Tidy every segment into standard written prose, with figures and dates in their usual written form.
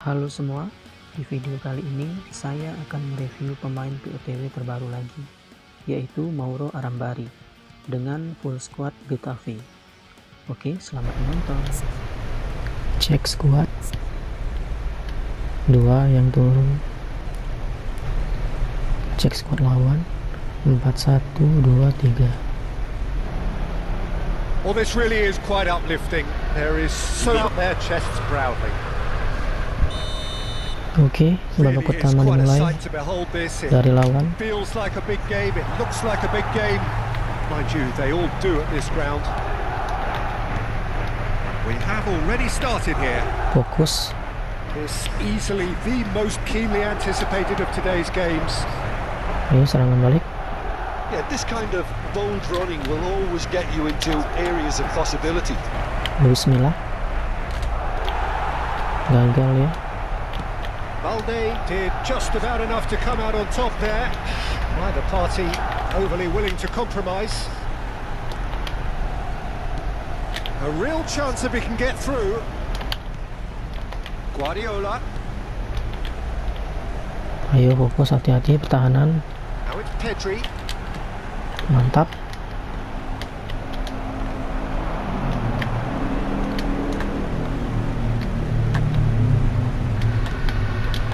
Halo semua, di video kali ini saya akan mereview pemain POTW terbaru lagi, yaitu Mauro Arambarri dengan full squad Getafe. Oke, selamat menonton. Cek squad. 2 yang turun. Cek squad lawan. 4-1-2-3. Well, this really is quite uplifting. There is so out their chests proudly. Oke, babak pertama dimulai dari lawan. Feels like a big game. It looks like a big game. Mind you, they all do at this ground. We have already started here. Fokus. It's easily the most keenly anticipated of today's games. Ayo serangan balik. Yeah, this kind of bold running will always get you into areas of possibility. Bismillah. Gagal ya. Balde did just about enough to come out on top there. Neither party overly willing to compromise. A real chance if he can get through. Guardiola. Ayo fokus, hati-hati pertahanan. Now it's Pedri. Mantap.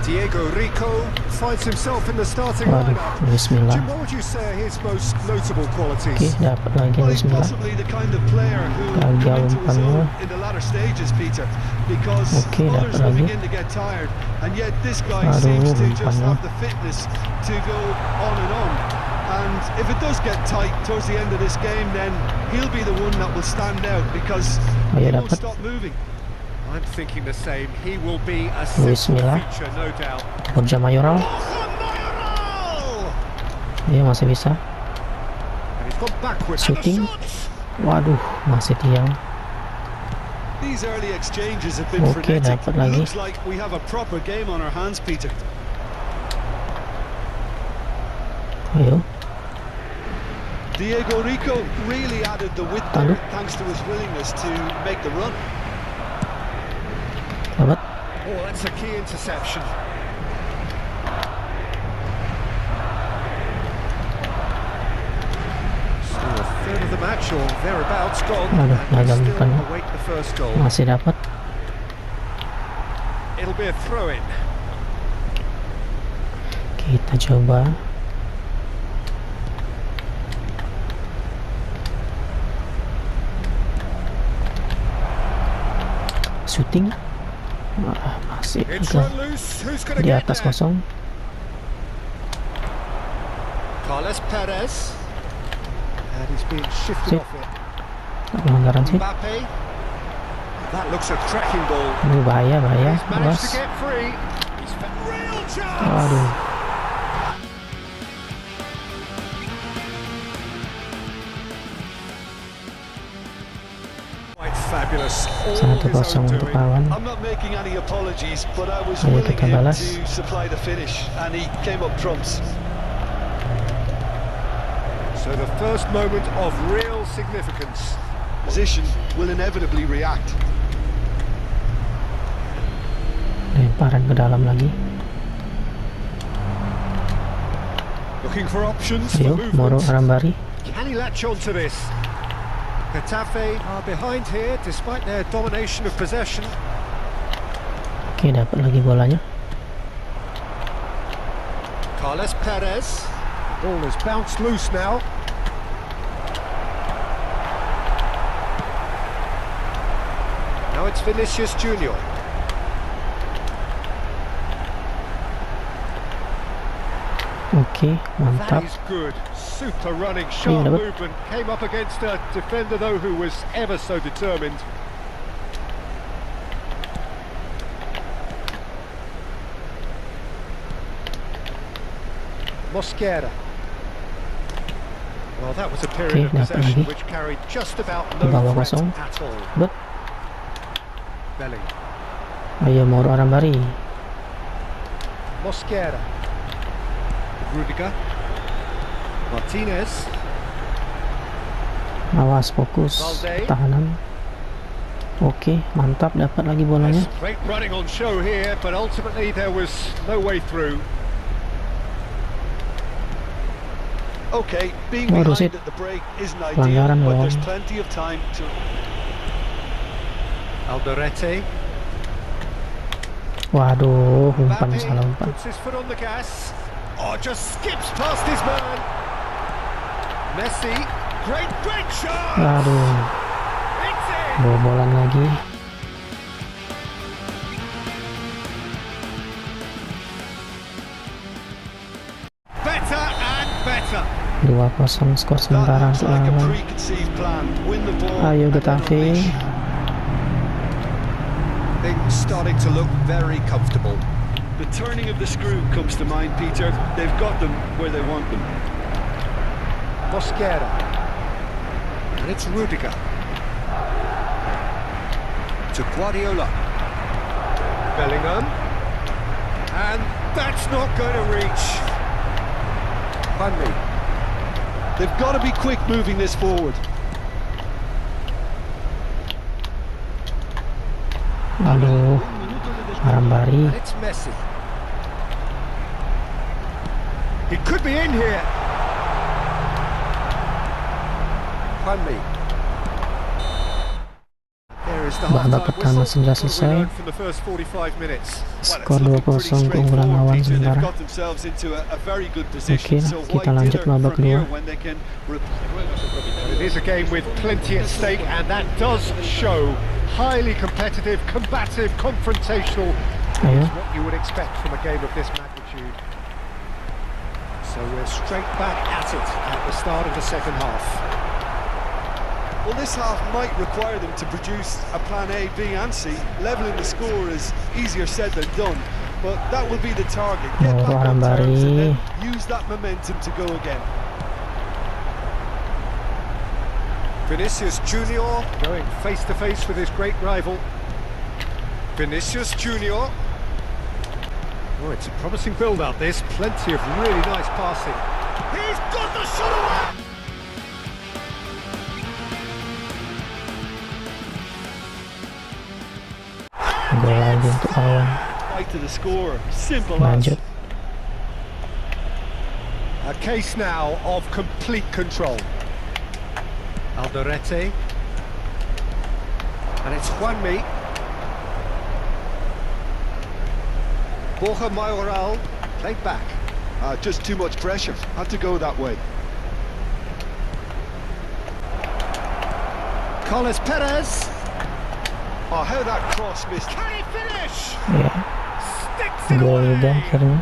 Diego Rico finds himself in the starting Waduh, lineup. Bismillah. Jim, what would you say are his most notable Oke, qualities? dapat lagi Well, he's Bismillah. possibly the kind of player who will Gagal come into his umpannya. own in the latter stages, Peter, because Oke, others dapat will lagi. begin to get tired, and yet this guy Aduh, seems to just umpannya. have the fitness to go on and on. And if it does get tight towards the end of this game, then he'll be the one that will stand out because he Ayo won't dapat. stop moving. I'm thinking the same. He will be a simple Bismillah. feature, no doubt. Borja Mayoral. Iya, masih bisa. And he's gone backwards. Shooting. Waduh, masih tiang. These early exchanges have been Oke, frenetic. dapat lagi. Looks like we have a proper game on our hands, Peter. Ayo. Diego Rico really added the width Aduh. there, thanks to his willingness to make the run. Dapat. Oh, that's a key interception. Still a third of the match or thereabouts gone. Aduh, And gagal we umpannya. still await the first goal. Masih dapat. It'll be a throw-in. Kita coba. Shooting. Wah, masih It's agak run loose. Who's going to di get atas there? kosong. Carlos Perez. And he's being shifted Sip. off it. Pelanggaran sih. Mbappe. That looks a cracking ball. Bahaya. He's managed Awas. to get free. He's found real chance. Waduh. Quite fabulous. All 1-0 his own untuk doing. lawan. I'm not making any apologies, but I was Ayo willing kita him balas. to supply the finish, and he came up trumps. So the first moment of real significance. Position will inevitably react. Lemparan ke dalam lagi. Looking for options Ayo, for Mauro movement. Arambarri. Can he latch on to this? Getafe are behind here despite their domination of possession. Oke, dapat lagi bolanya. Carlos Perez. The ball has bounced loose now. Now it's Vinicius Junior. Oke, That mantap. is good. Super running, sharp dapat. movement. Came up against a defender though who was ever so determined. Mosquera. Well, that was a period Oke, of dapat possession lagi. which carried just about Ke no bawah threat kosong. at all. Bet. Bellingham. Ayo, Mauro Arambarri. Mosquera. Rudiger. Martinez. Awas, fokus. Balde. Pertahanan. Oke, mantap, dapat lagi bolanya. Great running on show here, but ultimately there was no way through. Okay, being Waduh, behind at the break isn't ideal, pelanggaran but dong. there's plenty of time to... Alderete. Waduh, umpan, Mbappe salah umpan. puts his foot on the gas. Oh, just skips past his man. Messi, great shot. Aduh, It's in. bobolan lagi. Better and better. 2-0 skor That sementara looks untuk like a lawan. preconceived plan. Win the ball Ayo and then Getafe. unleash. Things starting to look very comfortable. The turning of the screw comes to mind, Peter. They've got them where they want them. Mosquera. And it's Rudiger. To Guardiola. Bellingham. And that's not going to reach. Bundy. They've got to be quick moving this forward. Aduh, Arambarri. And it's Messi. He could be in here. Bundy. There is the Babak half-time pertama whistle. sudah What have we selesai. learned from the first 45 minutes? Skor 2-0 keunggulan lawan They've sementara. got themselves into a very good position. Oke, So kita why lanjut dither babak from here kedua. when they can It is a game with plenty at stake, and that does show highly competitive, combative, confrontational. Ayo. It's what you would expect from a game of this magnitude. So we're straight back at it at the start of the second half. Well, this half might require them to produce a plan A, B and C. Leveling the score is easier said than done, but that will be the target. Get Mauro back on terms and then Arambarri. use that momentum to go again. Vinicius Junior going face to face with his great rival. Vinicius Junior. Oh, it's a promising build-up. This plenty of really nice passing. He's got the shot away. Gol lagi untuk lawan. Right to the score. Simple Lanjut. A case now of complete control. Alderete. And it's Juanmi. Borja Mayoral played back. Just too much pressure. Had to go that way. Carlos Perez. Oh, how that cross missed. Can he finish? Ya, Sticks it gol away. juga akhirnya.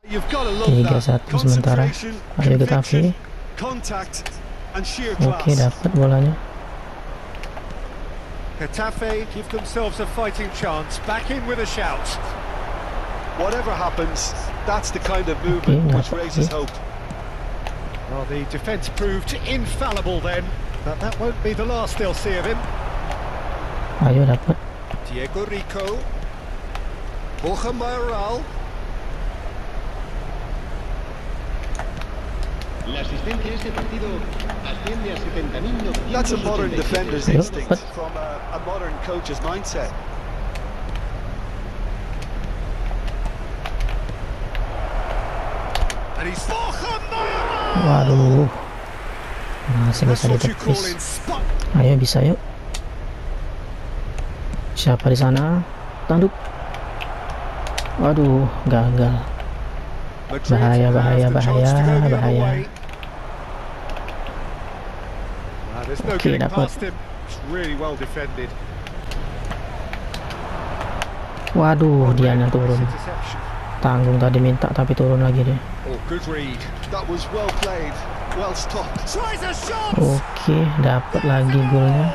You've got to love 3-1 that. sementara. Concentration, Ayo Getafe. conviction, contact and sheer Oke, class. dapat bolanya. Getafe give themselves a fighting chance. Back in with a shout. Whatever happens, that's the kind of movement Okay, which dapat raises sih. hope. Well, the defence proved infallible then, but that won't be the last they'll see of him. Ayo dapat. Diego Rico. Borja Mayoral. That's a modern defender's Yep. instinct from a modern coach's mindset. And he's Borja Mayoral. Waduh, masih That's bisa what you call ditepis. in spot. Ayo, bisa yuk. Siapa di sana? Tanduk. Waduh, gagal. Madrid Bahaya, have bahaya, the chance to go bahaya, the other bahaya. way. There's no Oke, getting dapat. past him. It's really well defended. Waduh, dia yang turun. Interception. Tanggung tadi minta tapi turun lagi dia. Oh, good read. That was well played, well stopped. Tries a shot. Oke, dapat lagi golnya.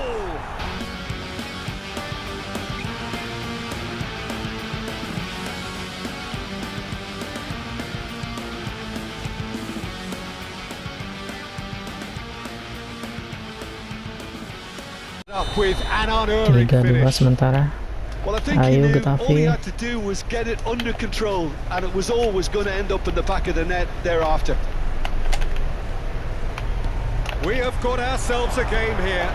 Up with an unerring 3-2 finish. sementara. Well, I think he knew all he had to do was get it under control, and it was always going to end up in the back of the net thereafter. We have got ourselves a game here.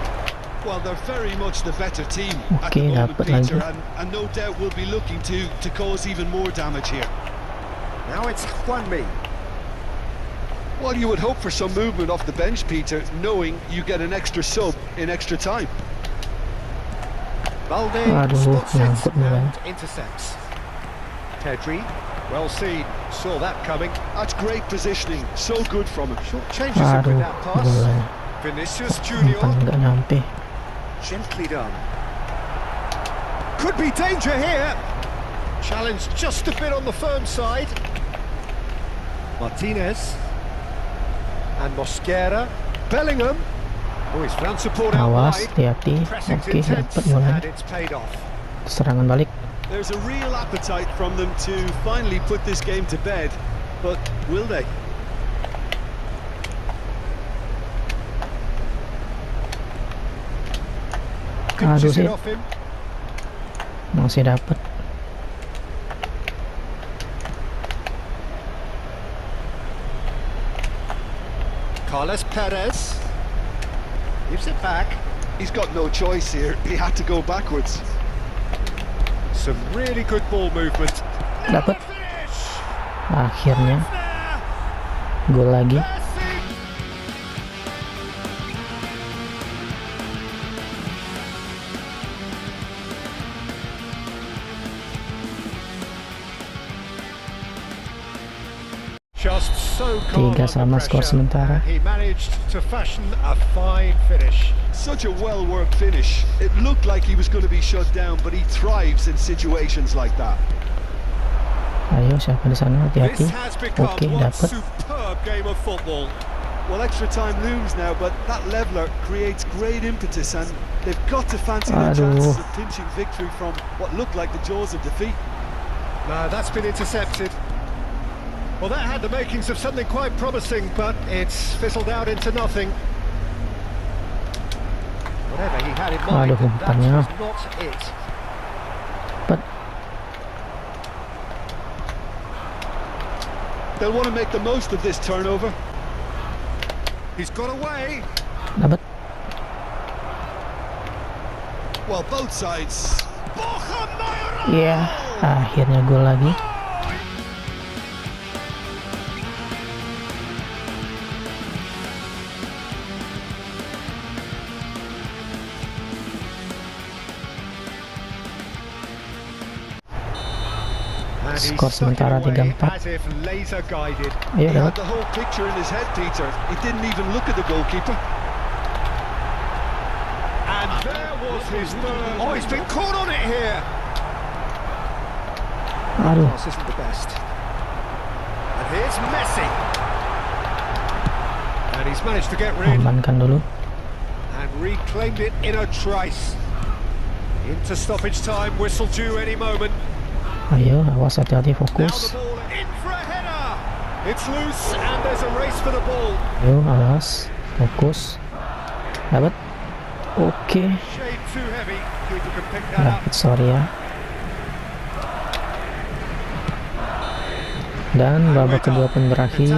Well, they're very much the better team at the moment, Peter, and no doubt will be looking to cause even more damage here. Now it's Juanmi. Well, you would hope for some movement off the bench, Peter, knowing you get an extra sub in extra time. Balde spots it and intercepts. Pedri, well seen, saw that coming. That's great positioning, so good from him. Short changes it with that pass. Vinicius Junior. Gently done. Could be danger here. Challenge just a bit on the firm side. Martinez. And Mosquera. Bellingham. Oh, he's found support out wide. Hati-hati. Oke, dapat bola. Serangan balik. There's a real appetite from them to finally put this game to bed, but will they? Aduh sih. Masih dapat. Carlos Perez gives it back. He's got no choice here. He had to go backwards. Some really good ball movement. Dapat. Akhirnya gol lagi. Just so 3-3 skor sementara. He managed to fashion a fine finish. Such a well-worked finish. It looked like he was going to be shut down, but he thrives in situations like that. Ayo, siapa di sana? Hati-hati. Oke, dapat. Superb game of football. Well, extra time looms now, but that leveler creates great impetus, and they've got to fancy their chances of pinching victory from what looked like the jaws of defeat. No, that's been intercepted. Well, that had the makings of something quite promising, but it's fizzled out into nothing. Whatever he had in mind, that was not it. But they'll want to make the most of this turnover. He's got away. Dapat. Well, both sides. Iya, akhirnya gol lagi. Skor sementara 3-4. Ayo dapat. The whole picture in his head, Peter. He didn't even look at the goalkeeper. And there was his third. Oh, he's been caught on it here. Aduh. This isn't the best. And here's Messi. And he's managed to get rid. Amankan dulu. And reclaimed it in a trice. Into stoppage time, whistle due any moment. Ayo, awas, hati-hati, fokus. It's loose and there's a race for the ball. Ayo, awas, fokus. Dapat. Oke. Dapat, sorry ya. Dan babak kedua pun berakhir.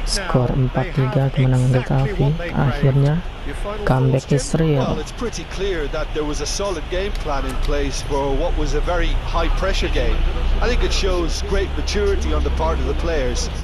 Skor 4-3 kemenangan Getafe. Akhirnya comeback is real. Well, it's pretty clear that there was a solid game plan in place for what was a very high pressure game. I think it shows great maturity on the part of the players.